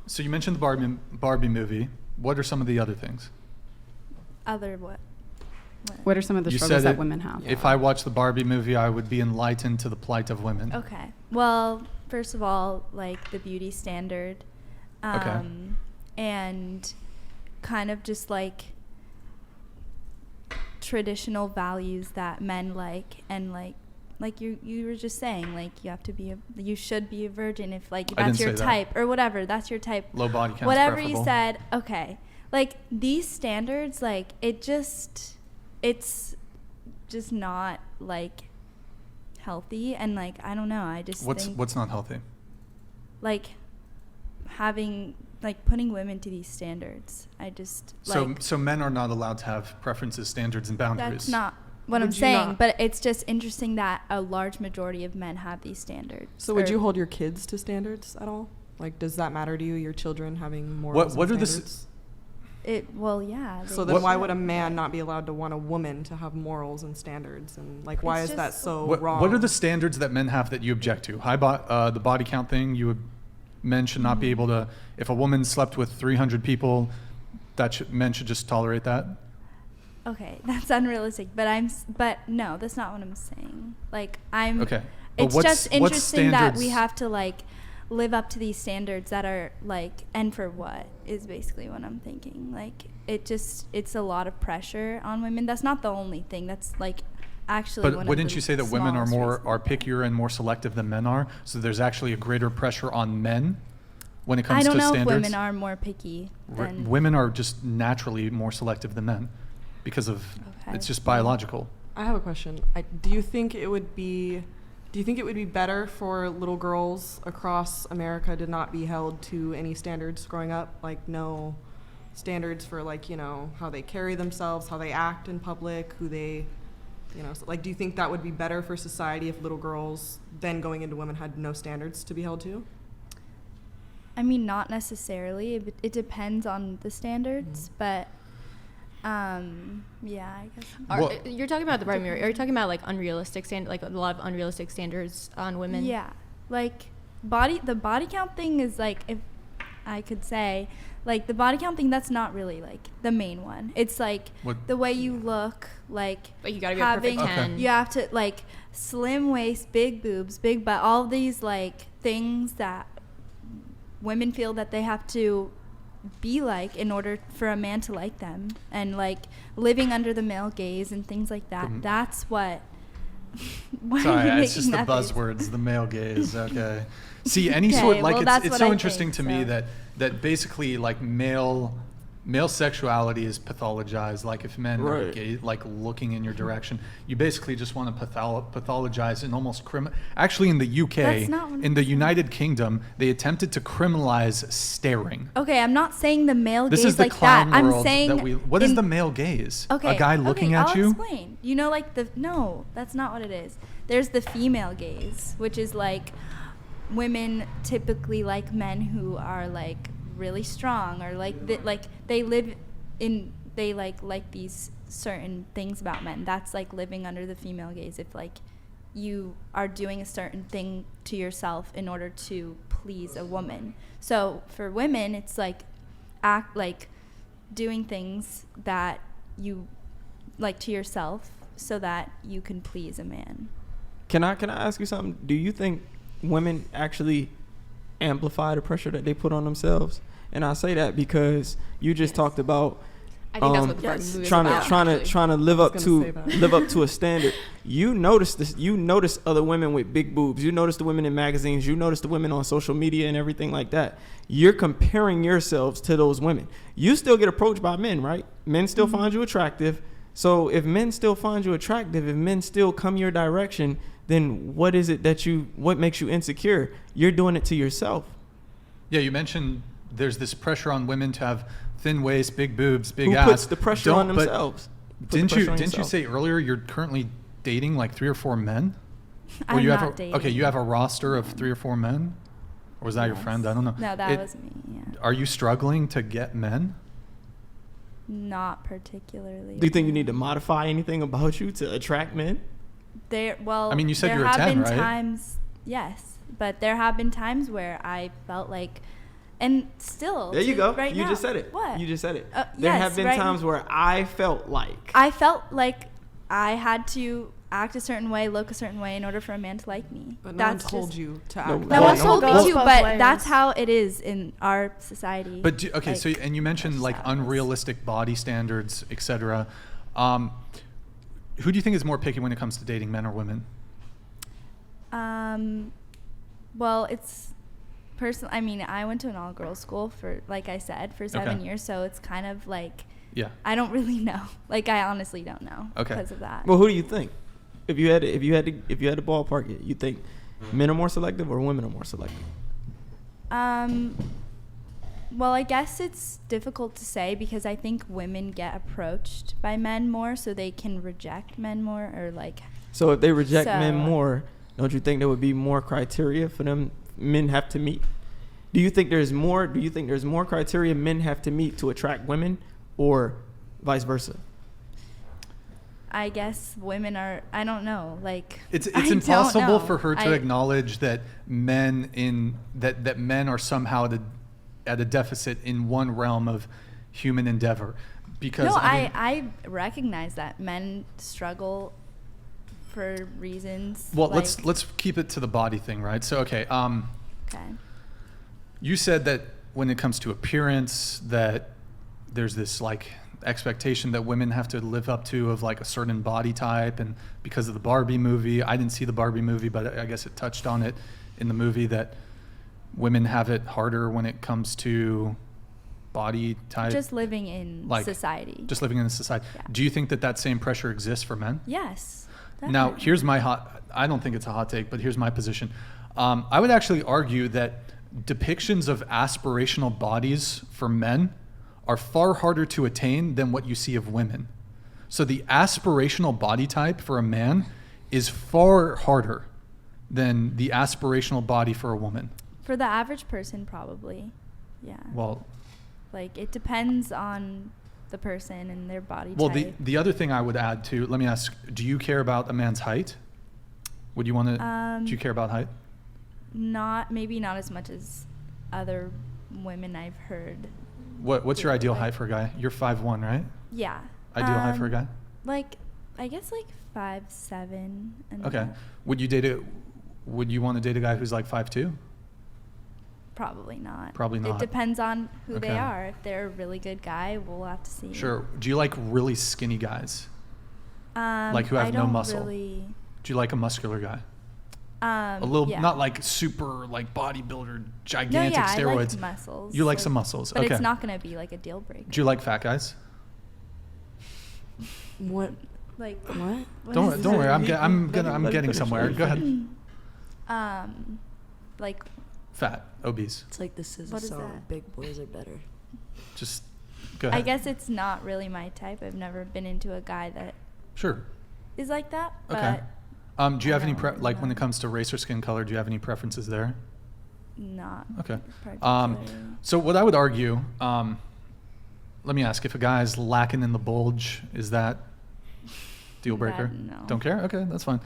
So you mentioned the Barbie movie. What are some of the other things? Other what? What are some of the You struggles said that women have? If I watched the Barbie movie, I would be enlightened to the plight of women. Okay. Well, first of all, like the beauty standard. Okay. And kind of just like traditional values that men like, and like you were just saying, like you should be a virgin if like that's your type or whatever, that's your type. Low body count's whatever preferable. you said. Okay. Like these standards, like it's just not like healthy, and like I don't know, I just think what's not healthy? like having like putting women to these standards. I just so men are not allowed to have preferences, standards, and boundaries. That's not what I'm saying, but it's just interesting that a large majority of men have these standards. So would you hold your kids to standards at all? Like, does that matter to you, your children having morals what and are standards? Yeah. So then why would a man not be allowed to want a woman to have morals and standards? And like, why is that so wrong? What are the standards that men have that you object to? The body count thing, men should not be able to, if a woman slept with 300 people, men should just tolerate that? Okay, that's unrealistic, but no, that's not what I'm saying. Like okay. It's just interesting that we have to like live up to these standards that are like, and for what is basically what I'm thinking. Like it's a lot of pressure on women. That's not the only thing. That's like actually but wouldn't you say that women are pickier and more selective than men are? So there's actually a greater pressure on men when it comes to standards? I don't know if women are more picky than women are just naturally more selective than men because of it's just biological. I have a question. Do you think it would be better for little girls across America to not be held to any standards growing up? Like no standards for like, how they carry themselves, how they act in public, who they, so like, do you think that would be better for society if little girls then going into women had no standards to be held to? I mean, not necessarily. It depends on the standards, but yeah, I guess. You're talking about the Barbie movie. Are you talking about like unrealistic like a lot of unrealistic standards on women? Yeah, like the body count thing is like, if I could say, like the body count thing, that's not really like the main one. It's like the way you look, like you gotta be a perfect 10. You have to like slim waist, big boobs, big butt, all these like things that women feel that they have to be like in order for a man to like them, and like living under the male gaze and things like that. That's what sorry, it's just the buzzwords, the male gaze. Okay. See, any sort, like, it's so interesting to me that basically like male sexuality is pathologized. Like if men are gay, like looking in your direction, you basically just want to pathologize and almost actually in the UK, in the United Kingdom, they attempted to criminalize staring. Okay, I'm not saying the male gaze is the like that. I'm world saying what is the male gaze? Okay, a guy looking at you? I'll explain. Like no, that's not what it is. There's the female gaze, which is like women typically like men who are like really strong, or like they like these certain things about men. That's like living under the female gaze. If like you are doing a certain thing to yourself in order to please a woman. So for women, it's like act like doing things that you like to yourself so that you can please a man. Can I ask you something? Do you think women actually amplify the pressure that they put on themselves? And I say that because you just talked about I think that's what the Barbie movie is about. trying to live up to a standard. You notice this. You notice other women with big boobs. You notice the women in magazines. You notice the women on social media and everything like that. You're comparing yourselves to those women. You still get approached by men, right? Men still find you attractive. So if men still find you attractive, if men still come your direction, then what is it what makes you insecure? You're doing it to yourself. Yeah, you mentioned there's this pressure on women to have thin waist, big boobs, big ass. Who puts the pressure on themselves? Didn't you say earlier you're currently dating like 3 or 4 men? I'm not dating. Okay, you have a roster of 3 or 4 men? Or was that your friend? I don't know. No, that was me, yeah. Are you struggling to get men? Not particularly. Do you think you need to modify anything about you to attract men? I mean, you said you're a 10, right? There have been times, yes. But there have been times where I felt like, And still, there you go. Right You now. just said it. What? You just said it. There yes, have been right times where I felt like I had to act a certain way, look a certain way in order for a man to like me. But no one told you to act. No one No told one me goes to, both but ways. that's how it is in our society. But so and you mentioned like that's how it is. unrealistic body standards, etc. Who do you think is more picky when it comes to dating, men or women? Well, it's personal. I mean, I went to an all-girls school for, like I said, for 7 years, so it's kind of like, Yeah. I don't really know. Like, I honestly don't know Okay. because of that. Well, who do you think? If you had to ballpark it, you think men are more selective or women are more selective? Well, I guess it's difficult to say because I think women get approached by men more, so they can reject men more, or like. So if they reject So- men more, don't you think there would be more criteria for them men have to meet? Do you think there's more criteria men have to meet to attract women, or vice versa? I guess women are. I don't know. Like It's I don't impossible know. for her to acknowledge that men are somehow at a deficit in one realm of human endeavor, because No, I mean, I recognize that men struggle for reasons. well, like, let's keep it to the body thing, right? So okay, Okay. you said that when it comes to appearance, that there's this like expectation that women have to live up to of like a certain body type, and because of the Barbie movie, I didn't see the Barbie movie, but I guess it touched on it in the movie, that women have it harder when it comes to body type. Just living in Like, society. Just living in society. Yeah. Do you think that same pressure exists for men? Yes. Now, definitely. here's my I don't think it's a hot take, but here's my position. I would actually argue that depictions of aspirational bodies for men are far harder to attain than what you see of women. So the aspirational body type for a man is far harder than the aspirational body for a woman. For the average person, probably. Yeah. Well, Like, it depends on the person and their body well, type. the other thing I would add to, let me ask, do you care about a man's height? Would you want to, do you care about height? Maybe not as much as other women I've heard. What's your ideal like- height for a guy? You're 5'1", right? Yeah. Ideal height for a guy? Like, I guess like 5'7". And Okay. up. Would you want to date a guy who's like 5'2"? Probably not. Probably not. It depends on who they Okay. are. If they're a really good guy, we'll have to see. Sure. Do you like really skinny guys? Like who have I no don't muscle? Really, Do you like a muscular guy? A little, yeah. not like super like bodybuilder, No, gigantic yeah, steroids. I like muscles. You like some muscles. But Okay. it's not going to be like a deal breaker. Do you like fat guys? What? Like What? what is Don't worry. Let I'm him getting finish. somewhere. Go ahead. like Fat, obese. It's like the scissor What is song. that? Big boys are better. Just go ahead. I guess it's not really my type. I've never been into a guy that Sure. is like that. Okay. But Do you have any don't like when know. it comes to race or skin color? Do you have any preferences there? not. Okay. particularly. So what I would argue, let me ask, if a guy is lacking in the bulge, is that deal breaker? No. Don't care? Okay, that's fine.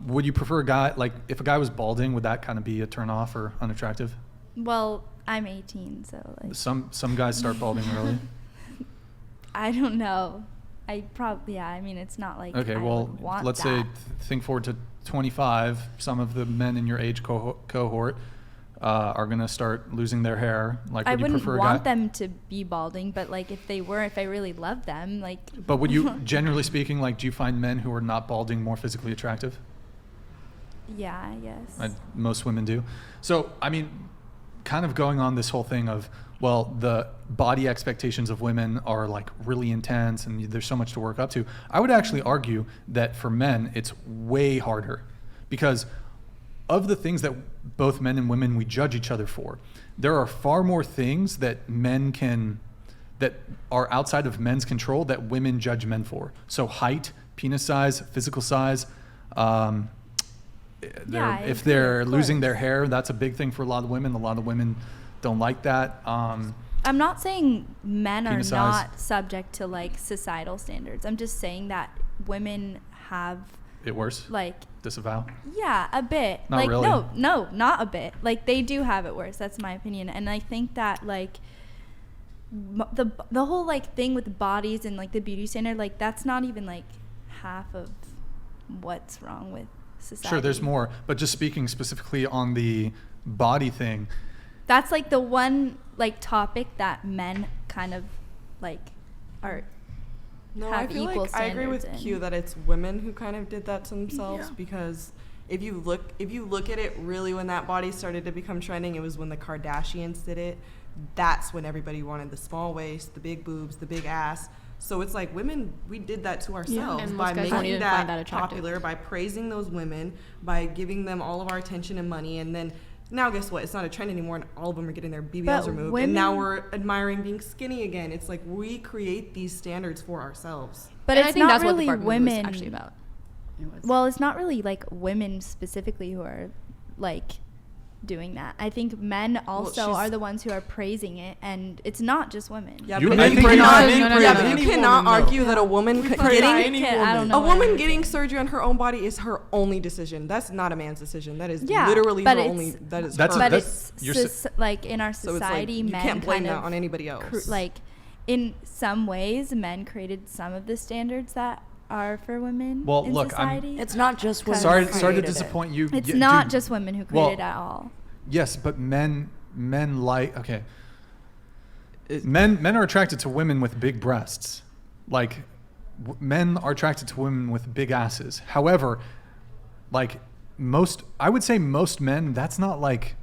Would you prefer a guy, like if a guy was balding, would that kind of be a turn off or unattractive? Well, I'm 18, so like Some guys start balding early. I don't know. I mean, it's not like Okay, I well, would want let's that. say think forward to 25. Some of the men in your age cohort are going to start losing their hair. Like, I would you wouldn't prefer a want guy? them to be balding, but like if I really loved them, like. But would you, generally speaking, like, do you find men who are not balding more physically attractive? Yeah, I guess. Most women do. So, I mean, kind of going on this whole thing of, well, the body expectations of women are like really intense and there's so much to work up to. I would actually argue that for men, it's way harder because of the things that both men and women, we judge each other for. There are far more things that that are outside of men's control that women judge men for. So height, penis size, physical size, if they're losing their hair, that's a big thing for a lot of women. A lot of women don't like that. I'm not saying men are Penis size. not subject to like societal standards. I'm just saying that women have it worse? Like, disavow? Yeah, a bit. Not like, really. No, not a bit. Like, they do have it worse. That's my opinion. And I think that, like, the whole, like, thing with the bodies and, like, the beauty standard, like, that's not even, like, half of what's wrong with society. Sure, there's more. But just speaking specifically on the body thing. That's, like, the one, like, topic that men kind of, like, are... No, have I feel equal like I agree with standards Q in. that it's women who kind of did that to themselves because if you look at it really, when that body started to become trending, it was when the Kardashians did it. That's when everybody wanted the small waist, the big boobs, the big ass. So it's like women, we did that to ourselves And by most guys won't making even find that that attractive. popular, by praising those women, by giving them all of our attention and money, and then now guess what? It's not a trend anymore, and all of them are getting their BBLs But removed, and now we're admiring being skinny again. It's like we create these standards for ourselves. But And it's I think not that's really what the Barbie movie was women... actually about. Well, it's not really, like, women specifically who are, like, doing that. I think men also are the ones who are praising it, and it's not just women. Yeah, You- but I you think cannot, men praise yeah, but any you cannot woman, argue though. that a woman I don't know a what woman I'm getting saying. surgery on her own body is her only decision. That's not a man's decision. That is Yeah, literally but her it's- only. That is That's her. a- But that's- it's you're like in our So it's like, society, you men can't blame kind that of on anybody else. like in some ways, men created some of the standards that are for women Well, in look, society. It's not just women. Sorry who to created it. disappoint you. It's Yeah, not dude, just women who well, created it at all. Yes, but men like, okay. Men are attracted to women with big breasts. Like, men are attracted to women with big asses. However, like, I would say most men, that's not like,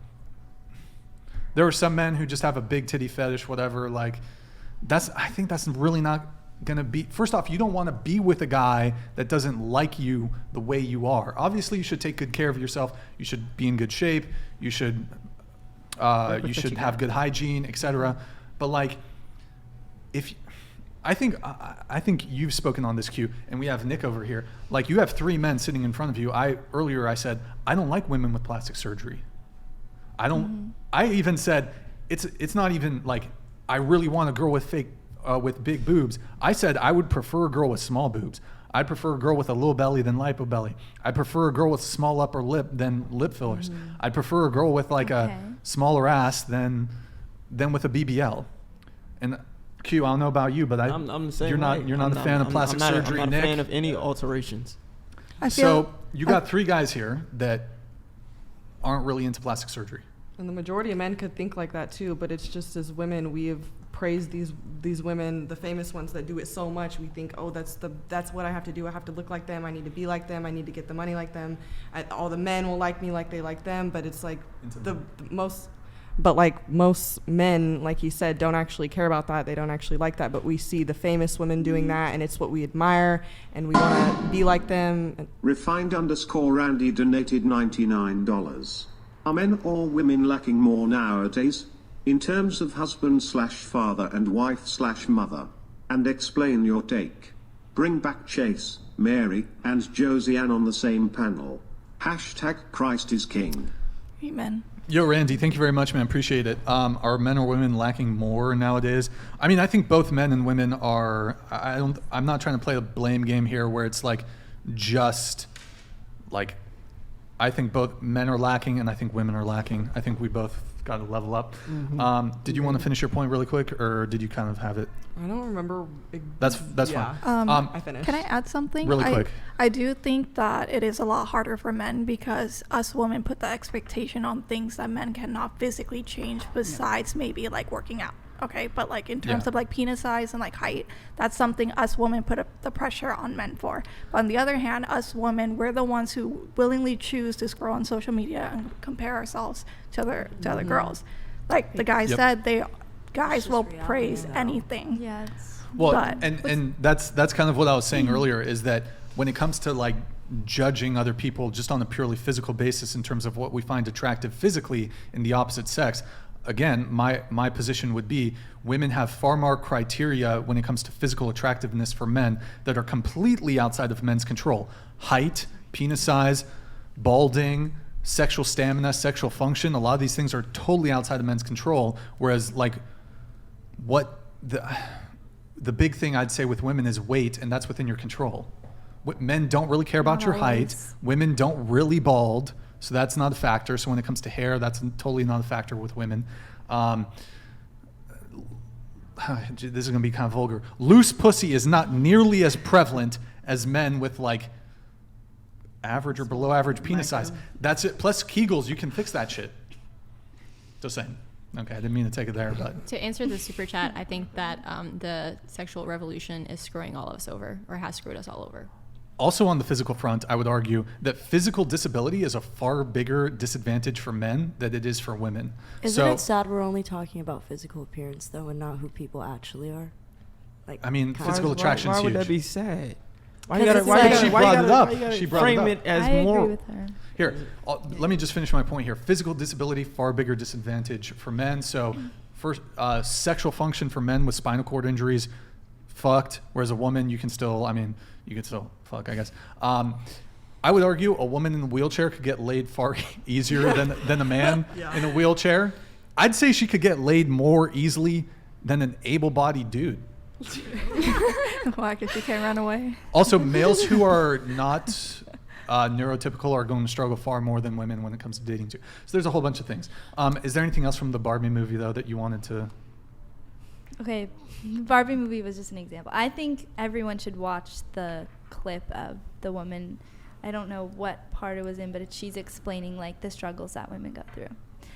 there are some men who just have a big titty fetish, whatever. Like, I think that's really not gonna be, first off, you don't want to be with a guy that doesn't like you the way you are. Obviously, you should take good care of yourself. You should be in good shape. You should have good hygiene, etc. But like, I think you've spoken on this, Q, and we have Nick over here. Like, you have 3 men sitting in front of you. Earlier I said I don't like women with plastic surgery. I don't. Mm-hmm. I even said it's not even like I really want a girl with with big boobs. I said I would prefer a girl with small boobs. I'd prefer a girl with a little belly than lipo belly. I prefer a girl with a small upper lip than lip fillers. I'd prefer a girl with like a smaller ass than with a BBL. And Q, I don't know about you, but I'm the same you're not way. you're not a fan of plastic surgery, I'm not Nick. a fan of any alterations. So you got 3 guys here that aren't really into plastic surgery. And the majority of men could think like that too, but it's just as women, we have praised these women, the famous ones that do it so much. We think, oh, that's what I have to do. I have to look like them. I need to be like them. I need to get the money like them. All the men will like me like they like them. But it's like most men, like you said, don't actually care about that. They don't actually like that. But we see the famous women doing that, and it's what we admire, and we want to be like them. Refined_Randy donated $99. Are men or women lacking more nowadays? In terms of husband/father and wife/mother? And explain your take. Bring back Chase, Mary, and Josiane on the same panel. #Christ is King. Amen. Yo, Randy, thank you very much, man. Appreciate it. Are men or women lacking more nowadays? I mean, I think both men and women are. I'm not trying to play a blame game here, where it's like just like. I think both men are lacking, and I think women are lacking. I think we both got to level up. Did you want to finish your point really quick, or did you kind of have it? I don't remember. That's yeah. fine. I finished. Can I add something? Really quick. I do think that it is a lot harder for men because us women put the expectation on things that men cannot physically change besides maybe like working out. Okay, but like in terms of like penis size and like height, that's something us women put the pressure on men for. But on the other hand, us women, we're the ones who willingly choose to scroll on social media and compare ourselves to other girls. Like the guy said, guys will praise anything. Yeah. It's, Well, But- and that's kind of what I was saying earlier, is that when it comes to like judging other people just on a purely physical basis in terms of what we find attractive physically in the opposite sex, again, my position would be women have far more criteria when it comes to physical attractiveness for men that are completely outside of men's control. Height, penis size, balding, sexual stamina, sexual function, a lot of these things are totally outside of men's control, whereas like what the big thing I'd say with women is weight, and that's within your control. Men don't really care about Not your height. always. Women don't really bald, so that's not a factor. So when it comes to hair, that's totally not a factor with women. This is gonna be kind of vulgar. Loose pussy is not nearly as prevalent as men with like average or below average penis size. That's it. Plus Kegels, you can fix that shit. Just saying. Okay, I didn't mean to take it there, but To answer the super chat, I think that the sexual revolution is screwing all of us over, or has screwed us all over. also on the physical front, I would argue that physical disability is a far bigger disadvantage for men than it is for women. Isn't it sad we're only talking about physical appearance though, and not who people actually are? Like, I mean, physical attraction is Why huge. would that be sad? Why 'Cause you gotta? it's Why like- you She gotta? Why brought you it gotta? up. Why you gotta She brought it frame up. it as I more? agree with her. Here, let me just finish my point here. Physical disability, far bigger disadvantage for men. So, first, sexual function for men with spinal cord injuries, fucked. Whereas a woman, you can still fuck, I guess. I would argue a woman in a wheelchair could get laid far easier than a man in a wheelchair. I'd say she could get laid more easily than an able-bodied dude. Why? Because she can't run away. Also, males who are not neurotypical are going to struggle far more than women when it comes to dating too. So there's a whole bunch of things. Is there anything else from the Barbie movie though that you wanted to? Okay, the Barbie movie was just an example. I think everyone should watch the clip of the woman. I don't know what part it was in, but she's explaining like the struggles that women go through.